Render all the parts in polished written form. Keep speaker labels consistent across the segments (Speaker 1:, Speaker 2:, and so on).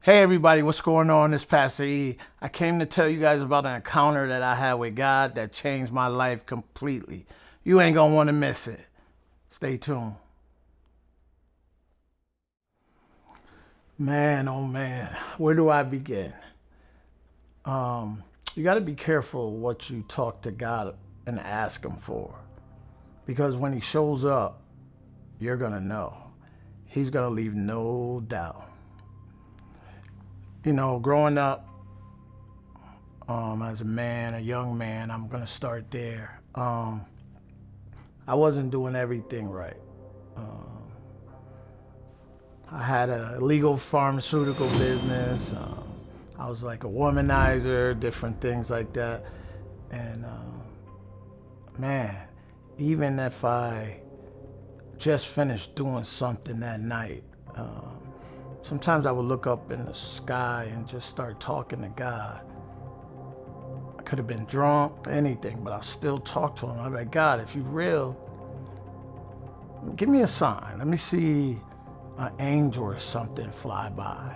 Speaker 1: Hey everybody, what's going on? It's Pastor E. I came to tell you guys about an encounter that I had with God that changed my life completely. You ain't gonna want to miss it. Stay tuned. Man, oh man, where do I begin? You got to be careful what you talk to God and ask Him for, because when He shows up, you're gonna know. He's gonna leave no doubt. You know, growing up as a man, a young man, I'm gonna start there. I wasn't doing everything right. I had a legal pharmaceutical business. I was like a womanizer, different things like that. And man, even if I just finished doing something that night, sometimes I would look up in the sky and just start talking to God. I could have been drunk, anything, but I'll still talk to Him. I'm like, God, if you're real, give me a sign. Let me see an angel or something fly by.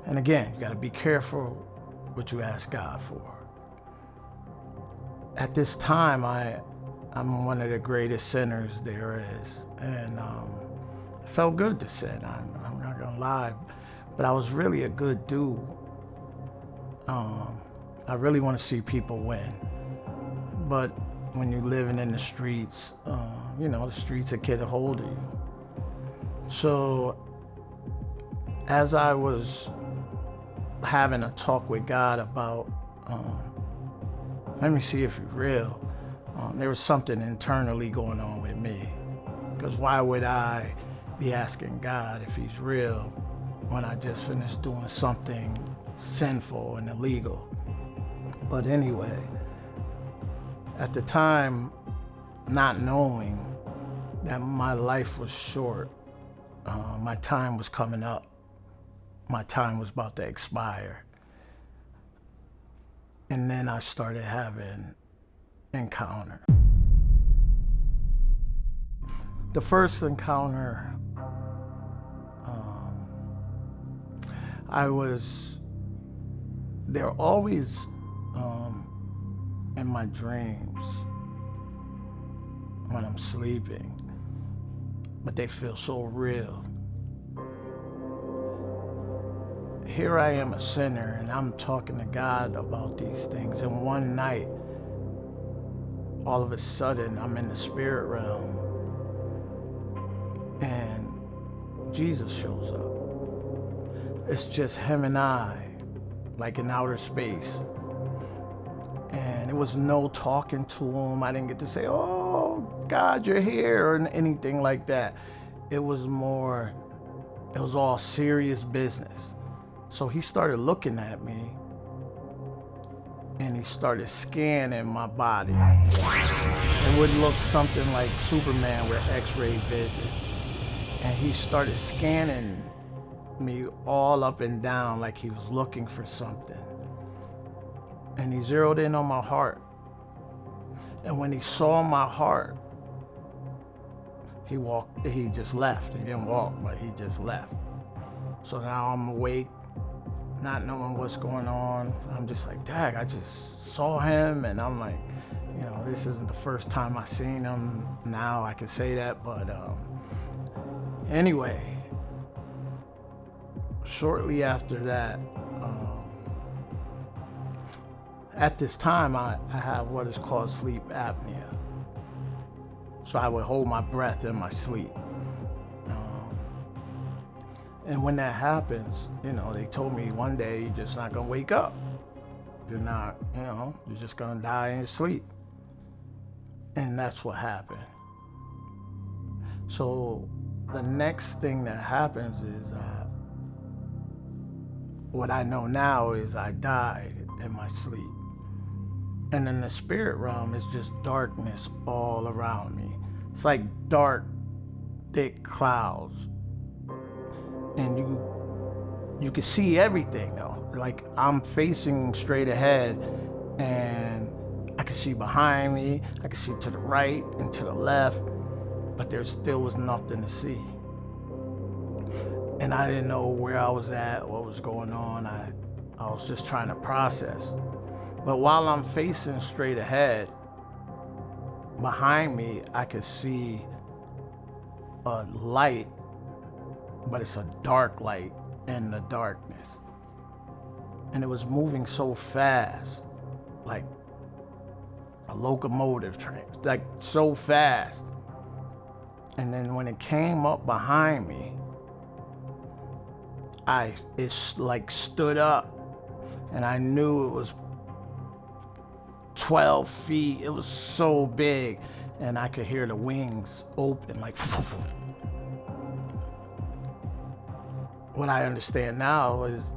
Speaker 1: And again, you got to be careful what you ask God for. At this time, I'm one of the greatest sinners there is, and it felt good to sin. I'm not gonna lie, but I was really a good dude. I really want to see people win, but when you're living in the streets, the streets that get a hold of you. So as I was having a talk with God about, let me see if you're real, there was something internally going on with me. Because why would I be asking God if He's real when I just finished doing something sinful and illegal? But anyway, at the time, not knowing that my life was short, my time was coming up. My time was about to expire. And then I started having encounter. The first encounter, they're always in my dreams when I'm sleeping, but they feel so real. Here I am, a sinner, and I'm talking to God about these things. And one night, all of a sudden, I'm in the spirit realm, and Jesus shows up. It's just Him and I, like in outer space. And it was no talking to Him. I didn't get to say, "Oh, God, you're here," or anything like that. It was all serious business. So He started looking at me, and He started scanning my body. It would look something like Superman with X-ray vision. And He started scanning me all up and down like He was looking for something. And He zeroed in on my heart. And when He saw my heart, He just left. He didn't walk, but He just left. So now I'm awake, not knowing what's going on. I'm just like, dang, I just saw Him, and I'm like, this isn't the first time I seen Him. Now I can say that, but anyway, shortly after that, at this time, I have what is called sleep apnea. So I would hold my breath in my sleep. And when that happens, they told me one day you're just not gonna wake up. You're not, you're just gonna die in your sleep. And that's what happened. So the next thing that happens is, what I know now is I died in my sleep. And in the spirit realm, it's just darkness all around me. It's like dark, thick clouds. And you can see everything though. Like I'm facing straight ahead, and I can see behind me, I can see to the right and to the left, but there still was nothing to see. And I didn't know where I was at, what was going on. I was just trying to process. But while I'm facing straight ahead, behind me, I could see a light, but it's a dark light in the darkness. And it was moving so fast, like a locomotive train, like so fast. And then when it came up behind me, it like stood up, and I knew it was 12 feet. It was so big, and I could hear the wings open, like. What I understand now is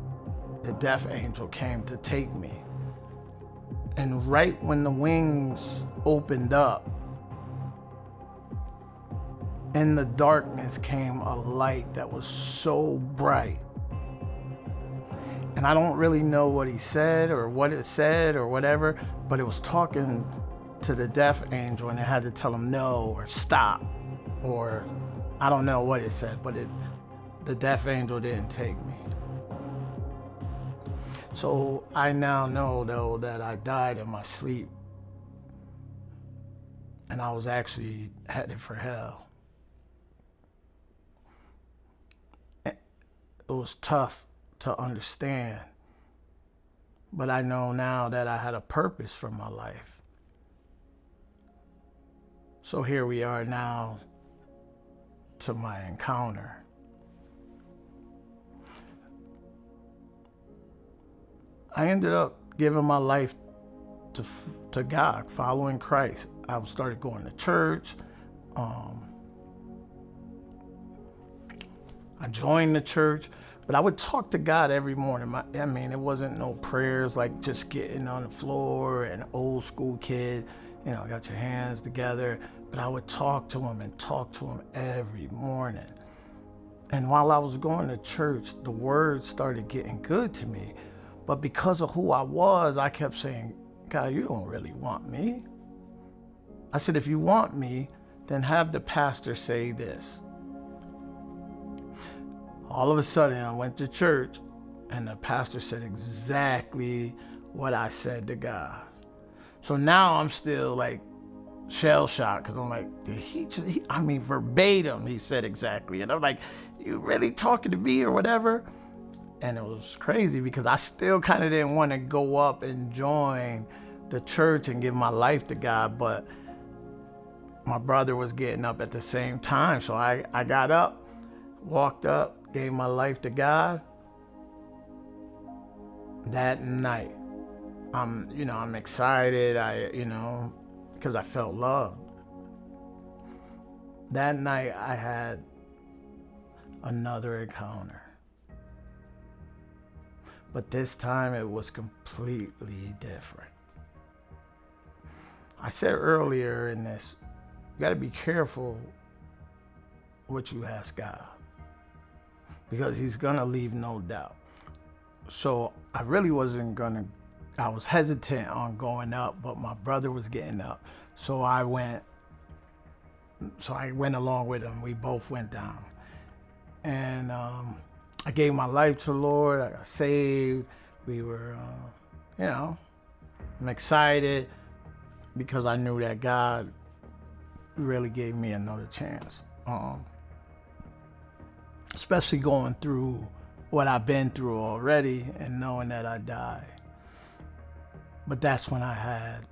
Speaker 1: the death angel came to take me. And right when the wings opened up, in the darkness came a light that was so bright. And I don't really know what he said or what it said or whatever, but it was talking to the death angel, and it had to tell him no or stop, or I don't know what it said, but the death angel didn't take me. So I now know, though, that I died in my sleep, and I was actually headed for hell. It was tough to understand, but I know now that I had a purpose for my life. So here we are now to my encounter. I ended up giving my life to God, following Christ. I started going to church. I joined the church, but I would talk to God every morning. I mean, it wasn't no prayers like just getting on the floor, an old school kid, got your hands together. But I would talk to him every morning. And while I was going to church, the words started getting good to me. But because of who I was, I kept saying, God, you don't really want me. I said, if you want me, then have the pastor say this. All of a sudden, I went to church, and the pastor said exactly what I said to God. So now I'm still like shell-shocked, because I'm like, did he verbatim, he said exactly. And I'm like, you really talking to me or whatever? And it was crazy because I still kind of didn't want to go up and join the church and give my life to God, but my brother was getting up at the same time. So I got up, walked up, gave my life to God. That night, I'm excited, because I felt loved. That night I had another encounter. But this time it was completely different. I said earlier in this, you got to be careful what you ask God, because he's going to leave no doubt. So I really I was hesitant on going up, but my brother was getting up. So I went along with him. We both went down. And I gave my life to the Lord. I got saved. We were, I'm excited because I knew that God really gave me another chance. Especially going through what I've been through already and knowing that I died. But that's when I had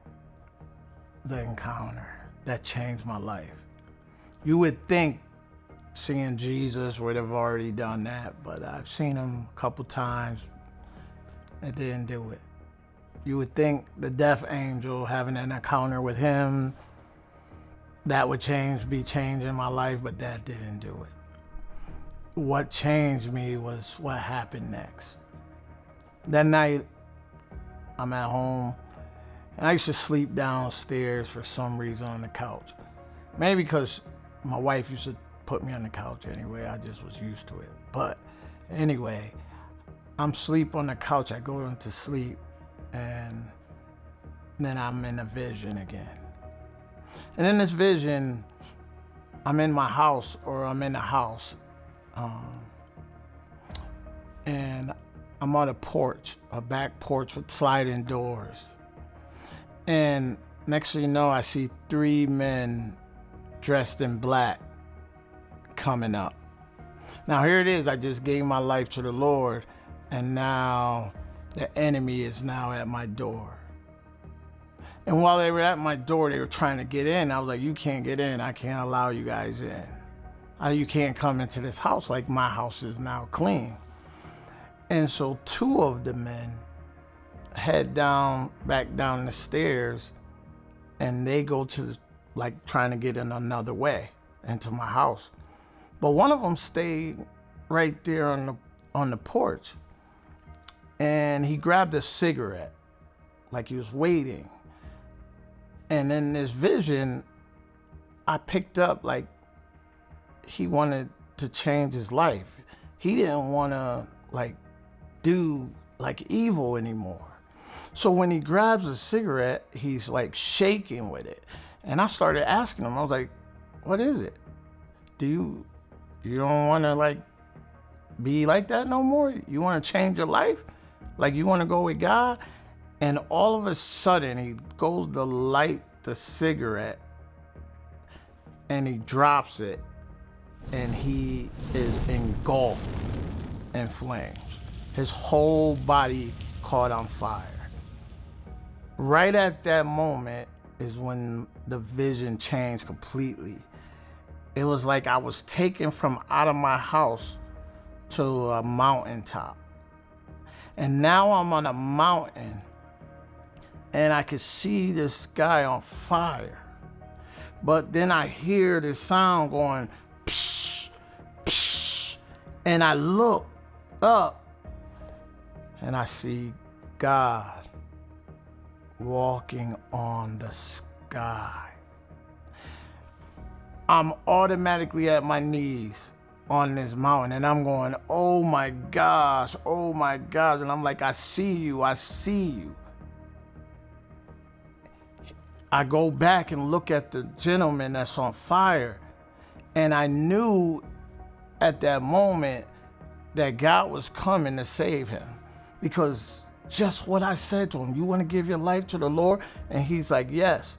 Speaker 1: the encounter that changed my life. You would think seeing Jesus would have already done that, but I've seen him a couple times. It didn't do it. You would think the death angel, having an encounter with him, that would be changing my life, but that didn't do it. What changed me was what happened next. That night, I'm at home, and I used to sleep downstairs for some reason on the couch. Maybe because my wife used to put me on the couch anyway. I just was used to it. But anyway, I'm asleep on the couch. I go into sleep, and then I'm in a vision again. And in this vision, I'm in my house, or I'm in the house. and I'm on a porch, a back porch with sliding doors. And next thing you know, I see 3 men dressed in black coming up. Now here it is, I just gave my life to the Lord, and now the enemy is now at my door. And while they were at my door, they were trying to get in. I was like, you can't get in. I can't allow you guys in. You can't come into this house, like my house is now clean. And so 2 of the men head back down the stairs, and they go to trying to get in another way into my house. But one of them stayed right there on the porch, and he grabbed a cigarette, like he was waiting. And in this vision, I picked up like he wanted to change his life. He didn't want to do evil anymore. So when he grabs a cigarette, he's shaking with it. And I started asking him, I was like, what is it? You don't want to be like that no more? You want to change your life? You want to go with God? And all of a sudden he goes to light the cigarette and he drops it, and he is engulfed in flames. His whole body caught on fire. Right at that moment is when the vision changed completely. It was like I was taken from out of my house to a mountaintop. And now I'm on a mountain, and I could see this guy on fire. But then I hear this sound going, psh, psh, and I look up, and I see God walking on the sky. I'm automatically at my knees on this mountain, and I'm going, oh my gosh. And I'm like, I see you. I go back and look at the gentleman that's on fire, and I knew at that moment that God was coming to save him, because just what I said to him, you want to give your life to the Lord? And he's like, yes.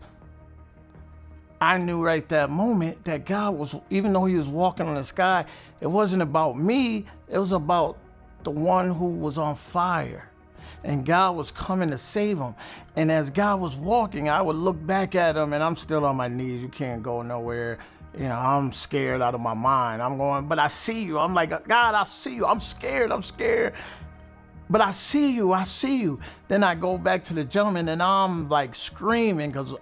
Speaker 1: I knew right that moment that God was, even though he was walking on the sky, it wasn't about me, it was about the one who was on fire. And God was coming to save him. And as God was walking, I would look back at him, and I'm still on my knees. You can't go nowhere. I'm scared out of my mind. I'm going, but I see you. I'm like, God, I see you. I'm scared. But I see you. Then I go back to the gentleman, and I'm screaming because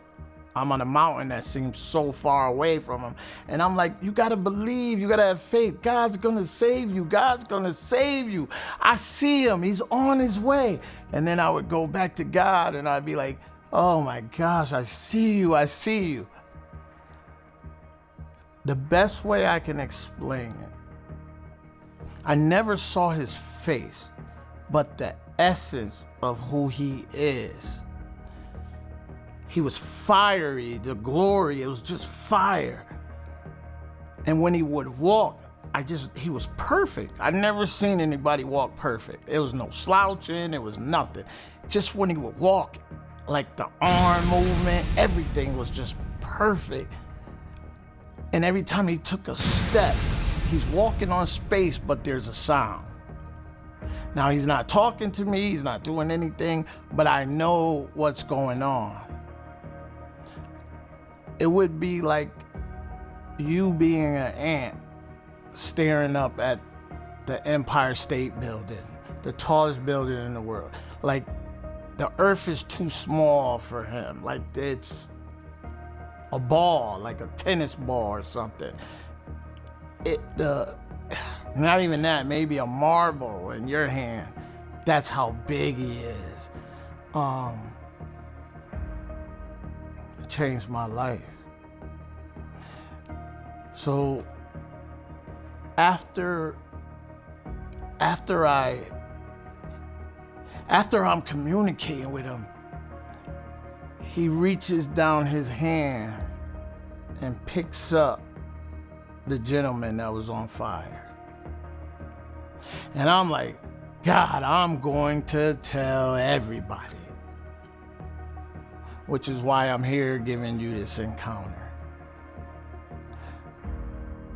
Speaker 1: I'm on a mountain that seems so far away from him. And I'm like, you got to believe, you got to have faith. God's going to save you. I see him. He's on his way. And then I would go back to God, and I'd be like, oh my gosh, I see you. The best way I can explain it, I never saw his face, but the essence of who he is. He was fiery, the glory, it was just fire. And when he would walk, he was perfect. I'd never seen anybody walk perfect. There was no slouching, it was nothing. Just when he would walk, the arm movement, everything was just perfect. And every time he took a step, he's walking on space, but there's a sound. Now he's not talking to me, he's not doing anything, but I know what's going on. It would be like you being an ant staring up at the Empire State Building, the tallest building in the world. The earth is too small for him. It's a ball, like a tennis ball or something. Not even that, maybe a marble in your hand. That's how big he is. It changed my life. So after I'm communicating with him, he reaches down his hand and picks up the gentleman that was on fire. And I'm like, God, I'm going to tell everybody. Which is why I'm here giving you this encounter.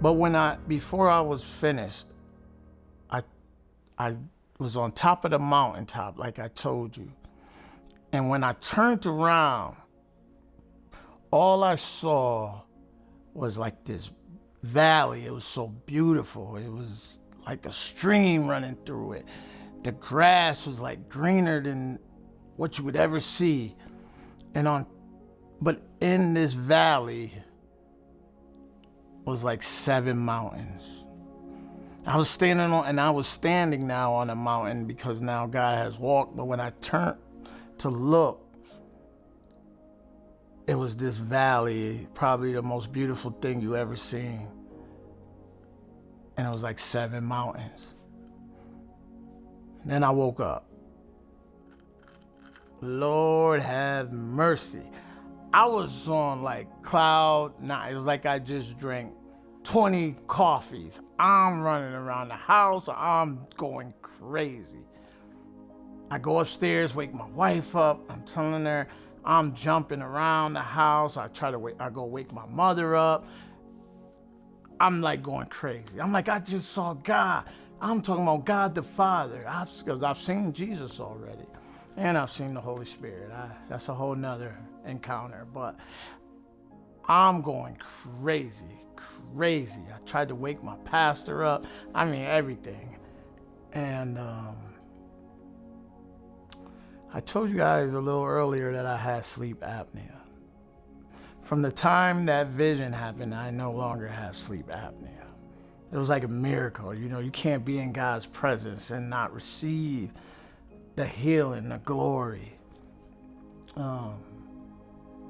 Speaker 1: But before I was finished, I was on top of the mountaintop, like I told you. And when I turned around, all I saw was like this valley. It was so beautiful. It was like a stream running through it. The grass was like greener than what you would ever see. But in this valley was like 7 mountains. I was standing now on a mountain because now God has walked. But when I turned to look, it was this valley, probably the most beautiful thing you ever seen. And it was like 7 mountains. Then I woke up. Lord have mercy. I was on like cloud 9. It was like I just drank 20 coffees. I'm running around the house. I'm going crazy. I go upstairs, wake my wife up. I'm telling her I'm jumping around the house. I go wake my mother up. I'm like going crazy. I'm like, I just saw God. I'm talking about God the Father. Because I've seen Jesus already. And I've seen the Holy Spirit. That's a whole nother encounter. But I'm going crazy. I tried to wake my pastor up. I mean, everything. And I told you guys a little earlier that I had sleep apnea. From the time that vision happened, I no longer have sleep apnea. It was like a miracle. You know, you can't be in God's presence and not receive the healing, the glory. It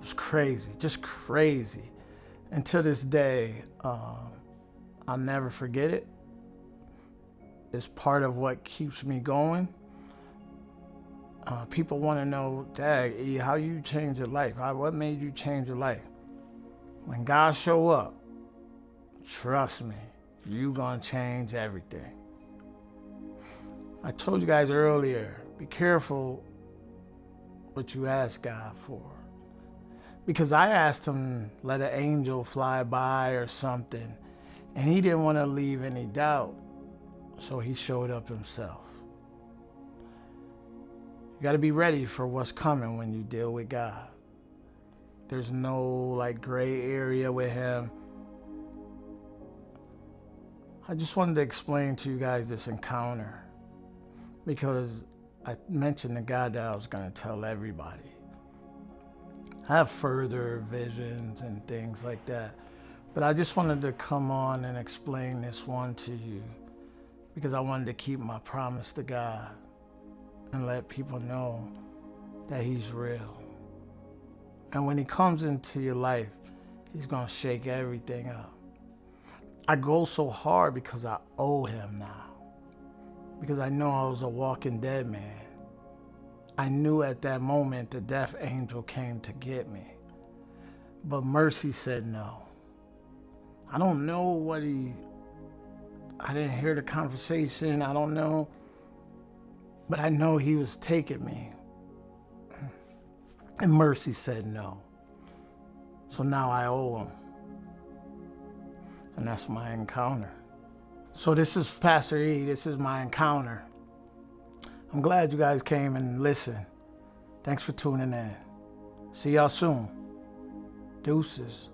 Speaker 1: was crazy, just crazy. And to this day, I'll never forget it. It's part of what keeps me going. People want to know, Dad, how you change your life? What made you change your life? When God show up, trust me, you gonna change everything. I told you guys earlier, be careful what you ask God for. Because I asked him, let an angel fly by or something, and he didn't want to leave any doubt, so he showed up himself. You got to be ready for what's coming when you deal with God. There's no like gray area with him. I just wanted to explain to you guys this encounter because I mentioned to God that I was going to tell everybody. I have further visions and things like that, but I just wanted to come on and explain this one to you because I wanted to keep my promise to God and let people know that he's real. And when he comes into your life, he's going to shake everything up. I go so hard because I owe him now. Because I know I was a walking dead man. I knew at that moment the death angel came to get me. But mercy said no. I don't know I didn't hear the conversation. I don't know. But I know he was taking me. And mercy said no. So now I owe him. And that's my encounter. So this is Pastor E. This is my encounter. I'm glad you guys came and listened. Thanks for tuning in. See y'all soon. Deuces.